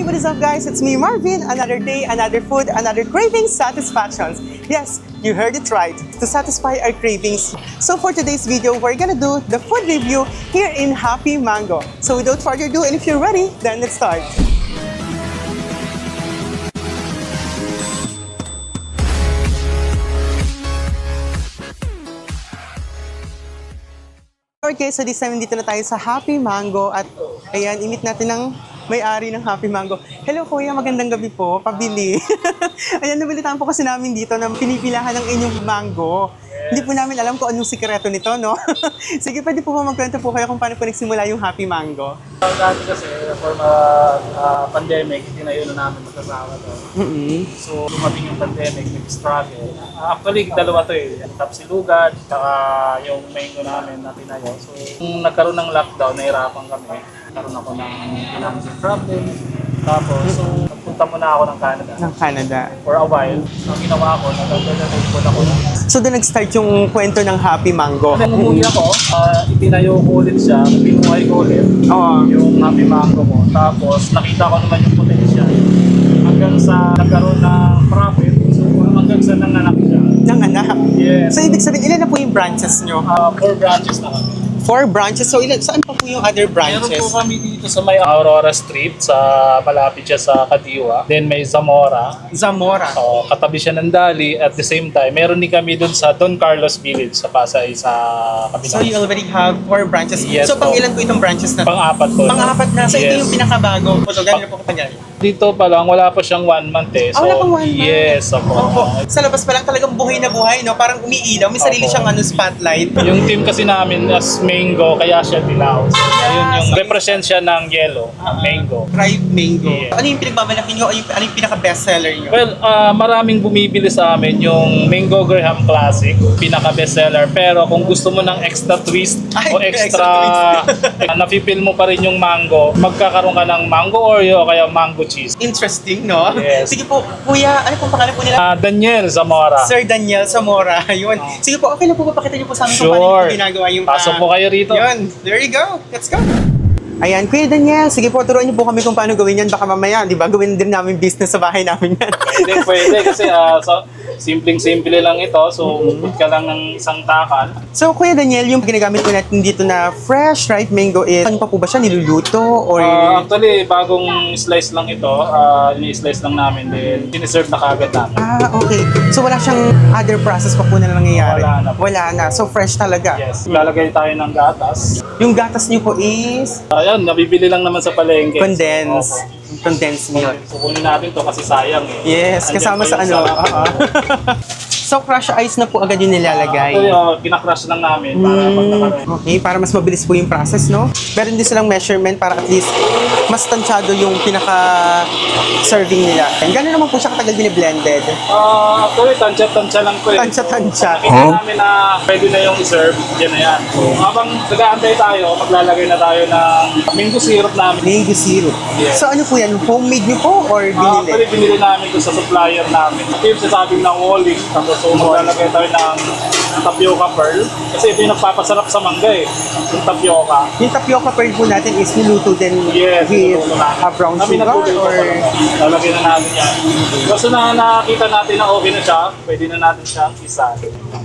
what is up guys? It's me Marvin. Another day, another food, another craving satisfactions. Yes, you heard it right. To satisfy our cravings. So for today's video, we're gonna do the food review here in Happy Mango. So without further ado, and if you're ready, then let's start. Okay, so this time dito na tayo sa Happy Mango at ayan, imit natin ng may-ari ng Happy Mango. Hello kuya, magandang gabi po, pabili. Ayan, nabilitaan po kasi namin dito na pinipilahan ng inyong mango. Hindi po namin alam kung anong sikreto nito, no? Sige, pwede po ba magkwento po kayo kung paano po nagsimula yung Happy Mango? Dati kasi, for pandemic, hindi na yun na namin magkasama to. So, dumating yung pandemic, nag-struggle. Actually, dalawa to eh. Yung Tapsilugan, saka yung mango namin na tinayo. So, nung nagkaroon ng lockdown, nahirapan kami. Nagkaroon ako ng financial problem. Tapos, so, nagpunta muna ako ng Canada. Ng Canada. For a while. Ang ginawa ko, nag-download ako. So, doon nag-start yung kwento ng Happy Mango. Nung umuwi ako, itinayo ko ulit siya, binuhay ko ulit yung Happy Mango ko. Tapos nakita ko naman yung potential. Hanggang sa nagkaroon ng profit, so hanggang sa nanganak siya. Nanganak? Yes. So, ibig sabihin, ilan na po yung branches nyo? 4 branches na kami. 4 branches? So, saan pa po yung other Meron branches? po kami dito sa may Aurora Street, sa malapit siya sa Kadiwa. Then may Zamora. Zamora. Katabi siya ng Dali. At the same time, meron din kami dun sa Don Carlos Village sa Pasay sa kabila. So, you already have 4 branches. Yes, so, pang po. ilan po itong branches na? Pang-apat po. Pang-apat na. So, ito Yes. yung pinakabago. So, gano'n po katagal? Dito pa lang, wala pa siyang 1 month eh. So, wala pang 1 month? Yes, Opo. opo. Sa labas pa lang talagang buhay na buhay, no? Parang umiilaw. May sarili Opo. siyang spotlight. Yung team kasi namin as mango, kaya siya dilaw. So, ayun yung represent siya ng yellow, mango. Dried mango. Yeah. Ano yung pinagmamalaki nyo? Ano yung pinaka-bestseller nyo? Well, maraming bumibili sa amin yung Mango Graham Classic, pinaka-bestseller. Pero kung gusto mo ng extra twist Ay, o extra, extra napipil mo pa rin yung mango, magkakaroon ka ng mango Oreo o kaya mango cheese. Interesting, no? Yes. Sige po, kuya, ano pong pangalan po nila? Daniel Zamora. Sir Daniel Zamora. Yun. Sige po, okay lang po ba pakita niyo po sa amin kung paano Sure. niyo ginagawa yung... Pasok po kayo rito. Yun. There you go. Let's go. Ayan, Kuya Daniel, sige po, turuan niyo po kami kung paano gawin yan. Baka mamaya, di ba, gawin din namin business sa bahay namin yan. Pwede kasi simpleng-simple lang ito. So, bukod ka lang ng isang takal. So, Kuya Daniel, yung ginagamit po natin dito na fresh ripe mango is, ano pa po ba siya, niluluto? Or... Actually, bagong slice lang ito. Ini-slice lang namin din. Siniserve na kagad namin. okay. So, wala siyang other process pa po na nangyayari? Wala na. Wala na. So, fresh talaga? Yes. Lalagay tayo ng gatas. Yung gatas niyo po is Ayan, nabibili lang naman sa palengke. condensed. So, Condensed milk. so, kunin natin to kasi sayang eh. Yes, Andyan kasama pa sa yung ano. sarap. So, crush ice na po agad yung nilalagay. Actually, kinakrush lang namin para pag nakaroon. Okay, para mas mabilis po yung process, no? Meron din silang measurement para at least mas tansyado yung pinaka-serving nila. And gano'n naman po siya katagal biniblended? Actually, tansya-tansya lang po eh. Tansya-tansya. Nakita namin na pwede na yung i-serve. Yan na yan. So, habang nag-aantay tayo, maglalagay na tayo ng mango syrup namin. Mango syrup. Yes. So, ano po yan? Homemade niyo po or binili? Actually, binili namin ito sa supplier namin. Ito yung sasabing ng walling. Tapos so, maglalagay tayo ng tapioca pearl. Kasi ito yung nagpapasarap sa mangga eh. Yung tapioca. Yung tapioca pearl po natin is niluto din Yes, with niluto namin. brown Kami sugar nagluto or... pa. Lalagyan na natin yan. Basta na nakita natin na okay na siya, pwede na natin siyang isa.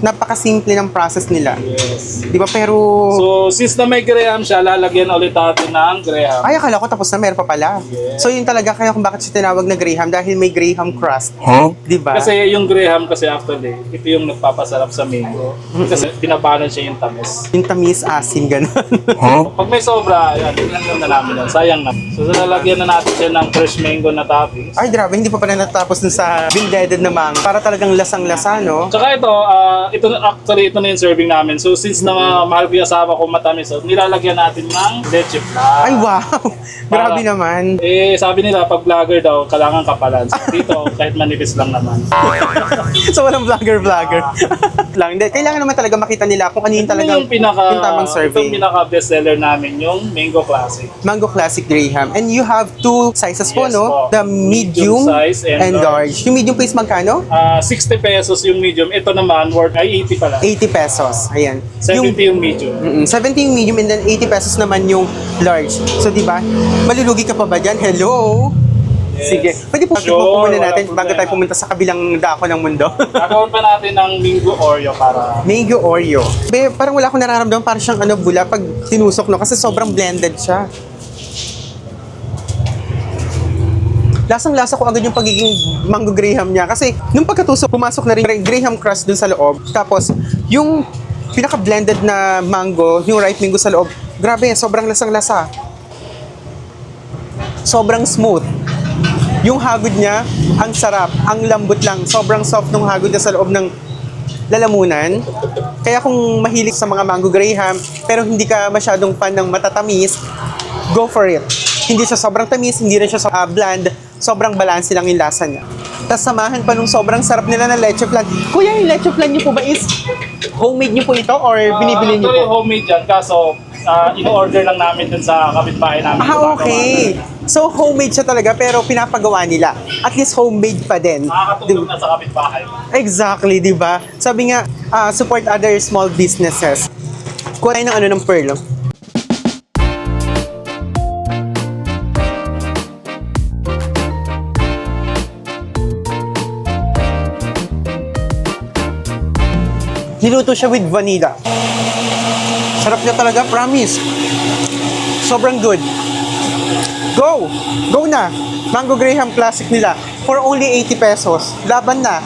Napakasimple ng process nila. Yes. Di ba? Pero... So, since na may graham siya, lalagyan ulit natin ng graham. Ay, akala ko tapos na, meron pa pala. Yes. So, yun talaga kaya kung bakit siya tinawag na Graham dahil may Graham crust. Di ba? Kasi yung graham kasi actually, ito yung nagpapasarap sa mango. Kasi pinabalance siya yung tamis. Yung tamis, asin, gano'n. Pag may sobra, yan, tingnan na namin yan. Sayang na. So, lalagyan na natin siya ng fresh mango na toppings. Ay, grabe, hindi pa pala natatapos dun sa blended na mango. Para talagang lasang-lasa, no? Tsaka ito na yung serving namin. So, since na mahal ko yung asawa ko matamis, so, nilalagyan natin ng leche flan. Ay, wow! Grabe naman. Sabi nila, pag vlogger daw, kailangan kapalan. So, dito, kahit manipis lang naman. So, walang vlogger-vlogger. lang. Kailangan naman talaga makita nila kung ano yung talagang yung tamang serving. Ito yung pinaka-best seller namin, yung Mango Classic. Mango Classic Graham. And you have 2 sizes po, Yes no? po. The medium size and large. Yung medium po is magkano? 60 pesos yung medium. Ito naman, worth ay 80 pala. 80 pesos. Ayan. 70 yung medium. 70 yung medium and then 80 pesos naman yung large. So, di ba? Malulugi ka pa ba dyan? Hello? Yes. Sige. Pwede po Sure, po muna walang natin bago problema. tayo pumunta sa kabilang dako ng mundo. Gagawin pa natin ng Mingo Oreo para... Mango Oreo. Be, parang wala akong nararamdaman, parang siyang bula pag tinusok, no? Kasi sobrang blended siya. Lasang-lasa ko agad yung pagiging mango graham niya. Kasi nung pagkatusok, pumasok na rin graham crust dun sa loob. Tapos, yung pinaka-blended na mango, yung ripe mango sa loob, grabe, sobrang lasang-lasa. Sobrang smooth. Yung hagod niya, ang sarap, ang lambot lang. Sobrang soft nung hagod niya sa loob ng lalamunan. Kaya kung mahilig sa mga mango graham, pero hindi ka masyadong fan ng matatamis, go for it. Hindi siya sobrang tamis, hindi rin siya bland, sobrang balanse lang yung lasa niya. Tapos samahan pa nung sobrang sarap nila ng leche flan. Kuya, yung leche flan niyo po ba is homemade niyo po ito or binibili niyo Actually, po? homemade yan. Kaso, in-order lang namin dun sa kapitbahay namin. Okay. So, homemade siya talaga pero pinapagawa nila. At least homemade pa din. Makakatulong na sa kapitbahay. Exactly, di ba? Sabi nga, support other small businesses. Kuha tayo ng pearl. Niluto siya with vanilla. Sarap niya talaga, promise. Sobrang good. Go! Go na! Mango Graham Classic nila for only 80 pesos. Laban na.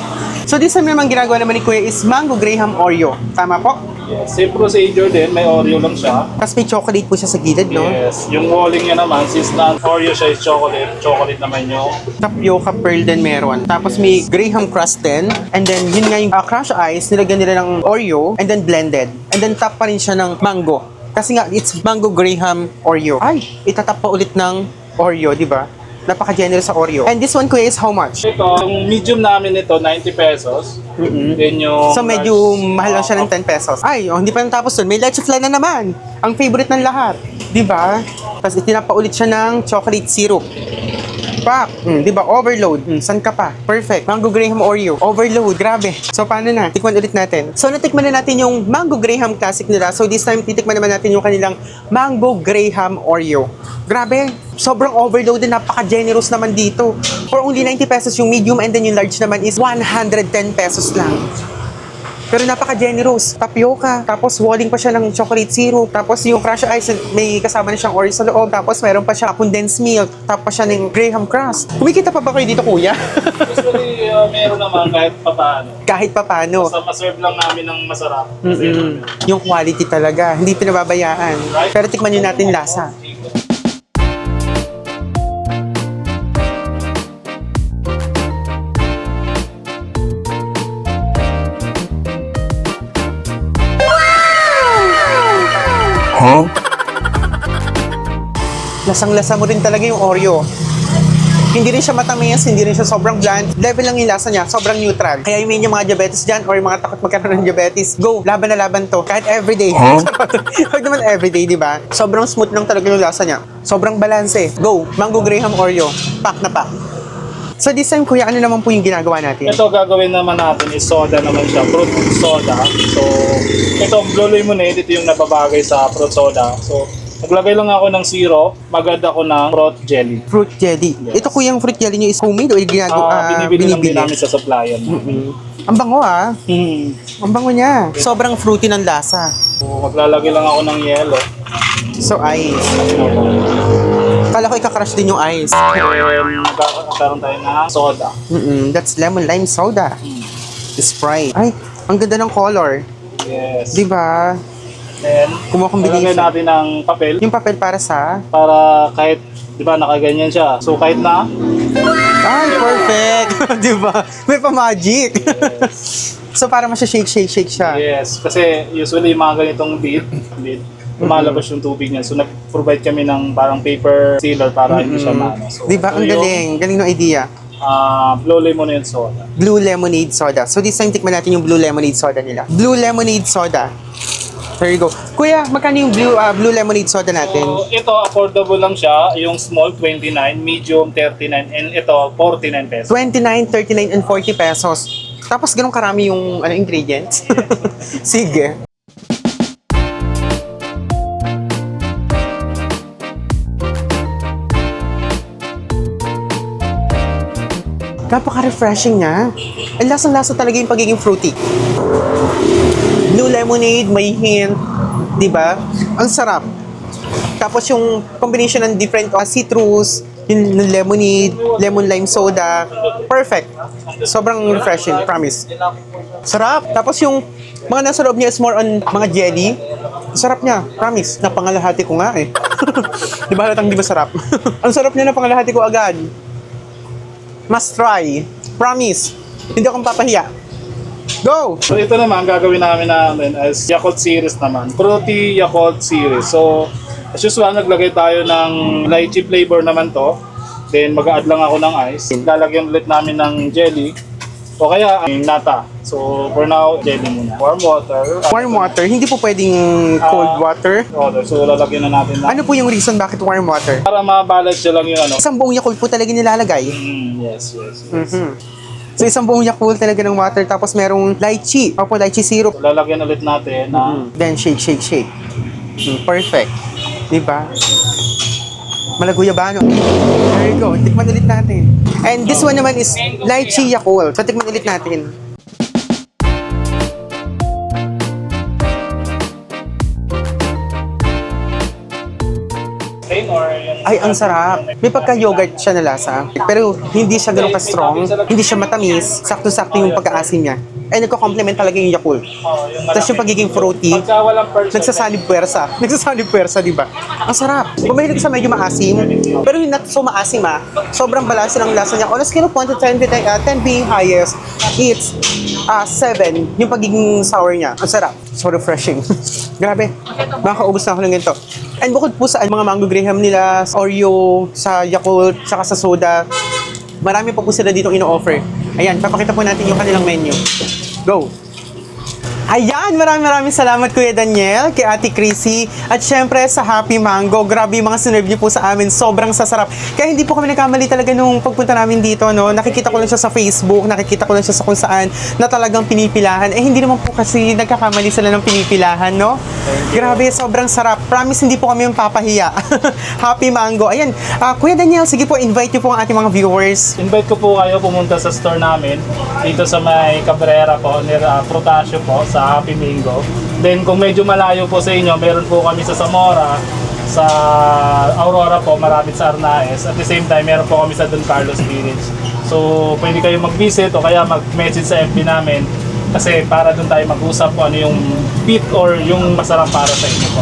So this time naman ginagawa naman ni Kuya is Mango Graham Oreo. Tama po? Yes. Same procedure din. May Oreo lang siya. Tapos may chocolate po siya sa gilid, no? Yes. Yung walling niya naman, since na Oreo siya is chocolate, chocolate naman yung... Tapioca pearl din meron. Tapos may Graham crust din. And then yun nga yung crush ice, nilagyan nila ng Oreo and then blended. And then top pa rin siya ng mango. Kasi nga, it's Mango Graham Oreo. Ay, itatap pa ulit ng Oreo, di ba? Napaka-generous sa Oreo. And this one, Kuya, is how much? Ito, yung medium namin ito, 90 pesos. Then yung... So medyo mahal lang siya ng 10 pesos. Ay, hindi pa natapos dun. May leche flan na naman. Ang favorite ng lahat. Di ba? Tapos itinapa ulit siya ng chocolate syrup. Pak! Di ba? Overload. San ka pa? Perfect. Mango Graham Oreo. Overload. Grabe. So paano na? Tikman ulit natin. So natikman na natin yung Mango Graham Classic nila. So this time, titikman naman natin yung kanilang Mango Graham Oreo. Grabe. Sobrang overload din. Napaka-generous naman dito. For only 90 pesos yung medium and then yung large naman is 110 pesos lang. Pero napaka-generous. Tapioca. Tapos walling pa siya ng chocolate syrup. Tapos yung crush ice, may kasama na siyang Oreo sa loob. Tapos meron pa siya condensed milk. Tapos siya ng Graham crust. Kumikita pa ba kayo dito, Kuya? Usually, meron naman kahit papaano. Kahit pa paano. Basta maserve lang namin ng masarap. Yung quality talaga. Hindi pinababayaan. Pero tikman nyo natin lasa. Lasang-lasa mo rin talaga yung Oreo. Hindi rin siya matamis, hindi rin siya sobrang bland. Level lang yung lasa niya, sobrang neutral. Kaya yung mga diabetes dyan or yung mga takot magkaroon ng diabetes, go, laban na laban to. Kahit everyday. Huwag naman everyday, di ba? Sobrang smooth lang talaga yung lasa niya. Sobrang balanse. Go, Mango Graham Oreo. Pack na pack. So this time, Kuya, ano naman po yung ginagawa natin? Ito gagawin naman natin is soda naman siya, fruit soda. So, ito blue lemonade, ito yung nababagay sa fruit soda. So, naglagay lang ako ng syrup, magad ako ng fruit jelly. Fruit jelly. Yes. Ito, Kuya, yung fruit jelly nyo is homemade o Binibili lang din namin sa supplier. Ang bango ah. Ang bango niya. Sobrang fruity ng lasa. So, maglalagay lang ako ng yellow. So, ice. Kala ko ikakrush din yung ice. Magkakaroon tayo ng soda. That's lemon lime soda. Sprite. Ay, ang ganda ng color. Yes. Di ba? Then, Kumakombination. lalagay natin ng papel Yung papel para sa... para kahit, di ba, nakaganyan siya. So, kahit na, Ay, perfect! Di ba? May pa-magic. So, para masya-shake siya. yes. Kasi usually yung mga ganitong bead, lumalabas yung tubig niya. So, nag-provide kami ng parang paper sealer para hindi siya maano. So, Di ba? Ang galing. Galing ng idea. Blue lemonade soda. Blue lemonade soda. So, this time, tikman natin yung blue lemonade soda nila. Blue lemonade soda. There you go. Kuya, magkano yung blue lemonade soda natin? So, ito, affordable lang siya. Yung small, 29, medium, 39, and ito, 49 pesos. 29, 39, and 40 pesos. Tapos ganun karami yung ingredients. Sige. Napaka-refreshing niya. Ang lasang-lasa talaga yung pagiging fruity. Blue lemonade, may hint. Diba? Ang sarap. Tapos yung combination ng different citrus, yung lemonade, lemon lime soda. Perfect. Sobrang refreshing, promise. Sarap. Tapos yung mga nasa loob niya is more on mga jelly. Sarap niya, promise. Napangalahati ko nga eh. Di ba halatang di ba sarap? Ang sarap niya, napangalahati ko agad. Must try. Promise. Hindi akong papahiya. Go! So ito naman, gagawin namin as Yakult series naman. Fruity Yakult series. So, as usual, naglagay tayo ng lychee flavor naman to. Then, mag-add lang ako ng ice. Lalagyan ulit namin ng jelly. O kaya, nata. So, for now, jelly muna. Warm water. Warm water, hindi po pwedeng cold water. So, lalagyan na natin na. Ano po yung reason bakit warm water? Para ma-balance siya lang yung ano. Isang buong Yakult po talaga nilalagay. Yes. So isang buong Yakult talaga ng water, tapos merong lychee. Opo, lychee syrup. So, lalagyan ulit natin na Then shake. Perfect. Diba? Malaguyabano. There you go. Tikman ulit natin. And this one naman is lychee Yakult. So tikman ulit natin. plain or yung... Ay, ang sarap. May pagka-yogurt siya na lasa. Pero hindi siya ganun ka-strong. Hindi siya matamis. Sakto-sakto yung pagka-asim niya. Ay, nagko-complement talaga yung Yakult. Tapos yung pagiging fruity, Pagka walang percent, nagsasalib puwersa. Nagsasalib puwersa, di ba? Ang sarap. Bumahilig sa medyo maasim. Pero yung not so maasim sobrang balanse ng lasa niya. On a scale of 1 to 10, with 10 being highest, it's 7. Yung pagiging sour niya. Ang sarap. So refreshing. Grabe. Makakaubos na ako ng ganito. And bukod po sa mga mango graham nila, Oreo, sa Yakult, saka sa soda, marami pa po sila dito ino-offer. Ayan, papakita po natin yung kanilang menu. Go! Ayan, maraming salamat Kuya Daniel, kay Ate Chrissy, at syempre sa Happy Mango. Grabe yung mga sinerve niyo po sa amin, sobrang sasarap. Kaya hindi po kami nagkamali talaga nung pagpunta namin dito, no? Nakikita ko lang siya sa Facebook, nakikita ko lang siya sa kung saan na talagang pinipilahan. Eh, hindi naman po kasi nagkakamali sila ng pinipilahan, no? Grabe, sobrang sarap. Promise, hindi po kami yung papahiya. Happy Mango. Ayan, Kuya Daniel, sige po, invite niyo po ang ating mga viewers. invite ko po kayo pumunta sa store namin dito sa may Cabrera po, near Protasio po, sa Happy Mango. Then kung medyo malayo po sa inyo, meron po kami sa Zamora, sa Aurora po, malapit sa Arnaez. At the same time, meron po kami sa Don Carlos Village. So, pwede kayo mag-visit o kaya mag-message sa FB namin kasi para doon tayo mag-usap kung ano yung fit or yung masarap para sa inyo po.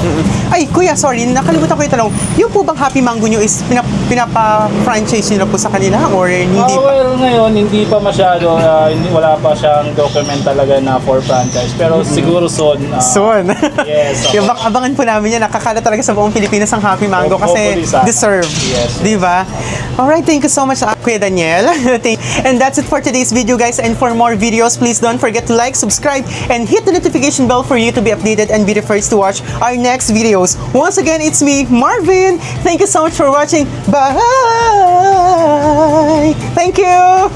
Ay, Kuya, sorry, nakalimutan ko yung tanong. Yung po bang Happy Mango nyo is pinapa-franchise nyo na po sa kanila or hindi pa? Well, ngayon, hindi pa masyado, wala pa siyang document talaga na for franchise. Pero siguro soon. Soon. Yes. Yung abangan po namin yan. Nakakala talaga sa buong Pilipinas ang Happy Mango kasi Hopefully sana. deserve. Yes. Di ba? Alright, thank you so much, Kuya Daniel. And that's it for today's video, guys. And for more videos, please don't forget to like, subscribe, and hit the notification bell for you to be updated and be the first to watch our next videos. Once again, it's me, Marvin. Thank you so much for watching. Bye! Thank you!